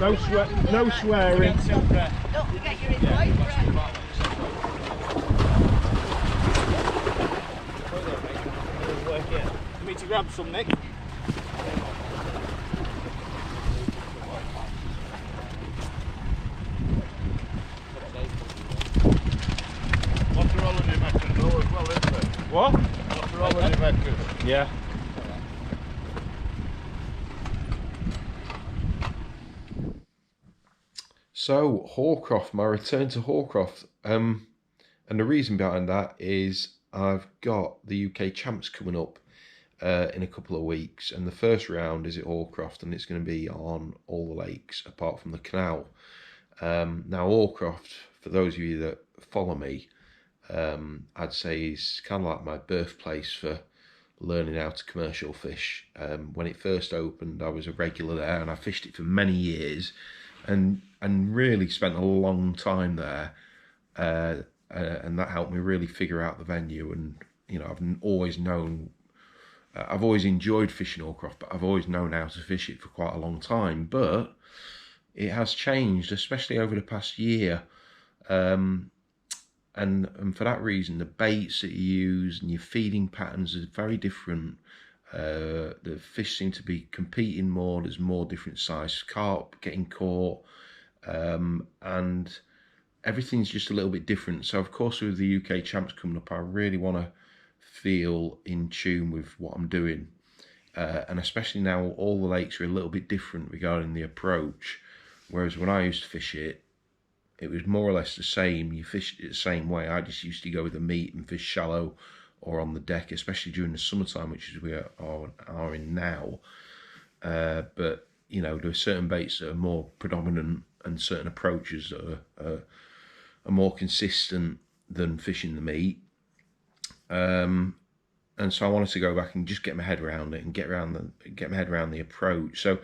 No swearing. Don't forget you're in white bread. You need to grab some, Nick. Lots of holiday makers though as well, isn't there? What? Lots of holiday makers. Yeah. So HALLCROFT, my return to HALLCROFT, and the reason behind that is I've got the UK Champs coming up in a couple of weeks, and the first round is at HALLCROFT, and it's going to be on all the lakes apart from the canal. Now HALLCROFT, for those of you that follow me, I'd say is kind of like my birthplace for learning how to commercial fish. When it first opened, I was a regular there, and I fished it for many years, and really spent a long time there, and that helped me really figure out the venue. And you know, I've always enjoyed fishing HALLCROFT, but I've always known how to fish it for quite a long time. But it has changed, especially over the past year, and for that reason, the baits that you use and your feeding patterns are very different. The fish seem to be competing more. There's more different sized carp getting caught, and everything's just a little bit different. So of course, with the UK Champs coming up, I really want to feel in tune with what I'm doing, and especially now all the lakes are a little bit different regarding the approach. Whereas when I used to fish it, it was more or less the same. You fished it the same way. I just used to go with the meat and fish shallow or on the deck, especially during the summertime, which is we are in now. But you know, there are certain baits that are more predominant and certain approaches that are more consistent than fishing the meat. And so I wanted to go back and just get my head around it and get my head around the approach. So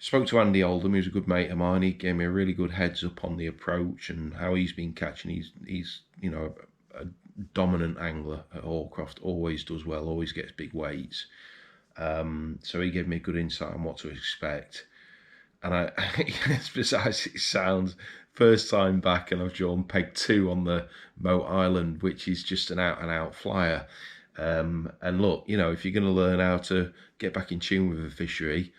spoke to Andy Oldham, who's a good mate of mine. He gave me a really good heads up on the approach and how he's been catching. He's you know, a dominant angler at HALLCROFT, always does well, always gets big weights. So he gave me a good insight on what to expect. And as bizarre as it sounds, first time back, and I've drawn peg 2 on the Moat Island, which is just an out and out flyer. And look, you know, if you're going to learn how to get back in tune with a fishery,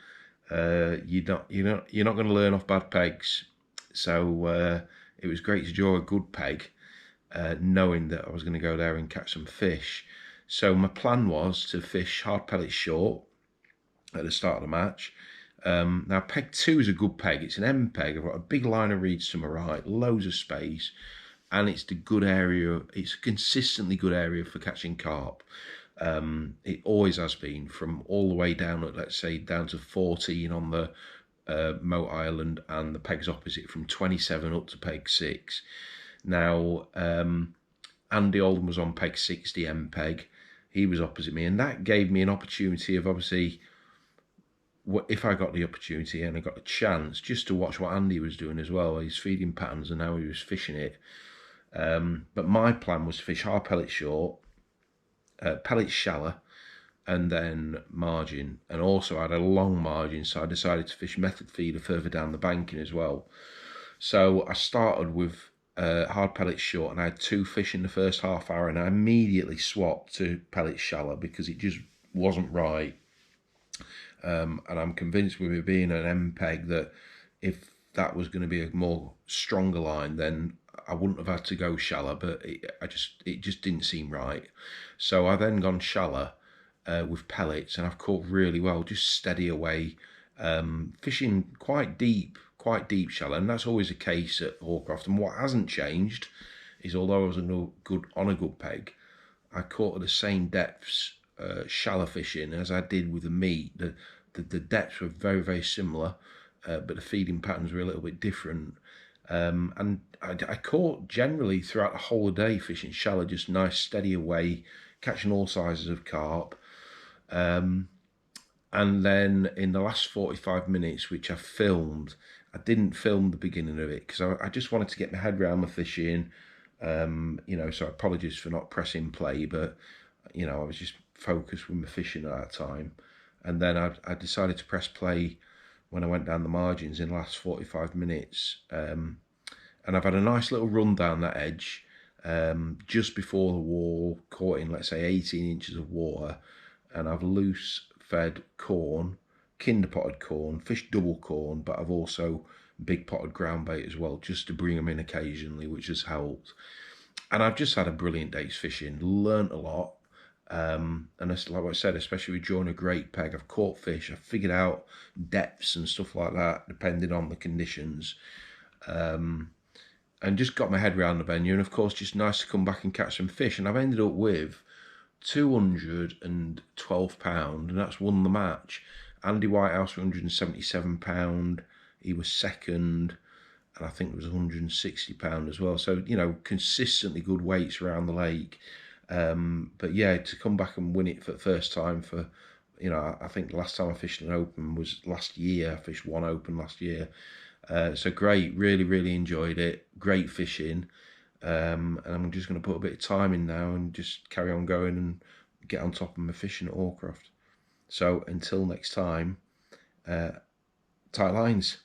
you're not going to learn off bad pegs. So it was great to draw a good peg, knowing that I was going to go there and catch some fish. So my plan was to fish hard pellet short at the start of the match. Now peg 2 is a good peg. It's an M peg. I've got a big line of reeds to my right, loads of space, and it's the good area. It's a consistently good area for catching carp. It always has been, from all the way down at, let's say, down to 14 on the Moat Island, and the pegs opposite from 27 up to peg 6. Now Andy Oldham was on peg 60 M peg. He was opposite me, and that gave me an opportunity of, obviously, if I got the opportunity and I got a chance, just to watch what Andy was doing as well, his feeding patterns and how he was fishing it. But my plan was to fish hard pellet short, pellet shallow, and then margin. And also I had a long margin, so I decided to fish method feeder further down the banking as well. So I started with hard pellet short, and I had 2 fish in the first half hour, and I immediately swapped to pellet shallow because it just wasn't right. And I'm convinced with it being an M peg that if that was going to be a more stronger line, then I wouldn't have had to go shallow, but it just didn't seem right. So I then gone shallow with pellets, and I've caught really well, just steady away, fishing quite deep shallow, and that's always the case at HALLCROFT. And what hasn't changed is, although I was on a good peg, I caught at the same depths shallow fishing as I did with the meat. The depths were very, very similar, but the feeding patterns were a little bit different. And I caught generally throughout the whole day fishing shallow, just nice steady away, catching all sizes of carp. And then in the last 45 minutes, which I filmed, I didn't film the beginning of it because I just wanted to get my head around my fishing. You know, so apologies for not pressing play, but you know, I was just focused with my fishing at that time. And then I decided to press play when I went down the margins in the last 45 minutes. And I've had a nice little run down that edge just before the wall, caught in, let's say, 18 inches of water. And I've loose fed corn, kinder potted corn, fish double corn, but I've also big potted ground bait as well, just to bring them in occasionally, which has helped. And I've just had a brilliant day's fishing, learnt a lot. And like I said, especially with drawing a great peg, I've caught fish, I've figured out depths and stuff like that, depending on the conditions. And just got my head around the venue, and of course, just nice to come back and catch some fish. And I've ended up with £212, and that's won the match. Andy Whitehouse, £177, he was second, and I think it was £160 as well. So, you know, consistently good weights around the lake. But yeah, to come back and win it for the first time for, you know, I think the last time I fished an open was last year. I fished one open last year. So great, really enjoyed it. Great fishing. And I'm just going to put a bit of time in now and just carry on going and get on top of my fishing at HALLCROFT. So until next time, tight lines.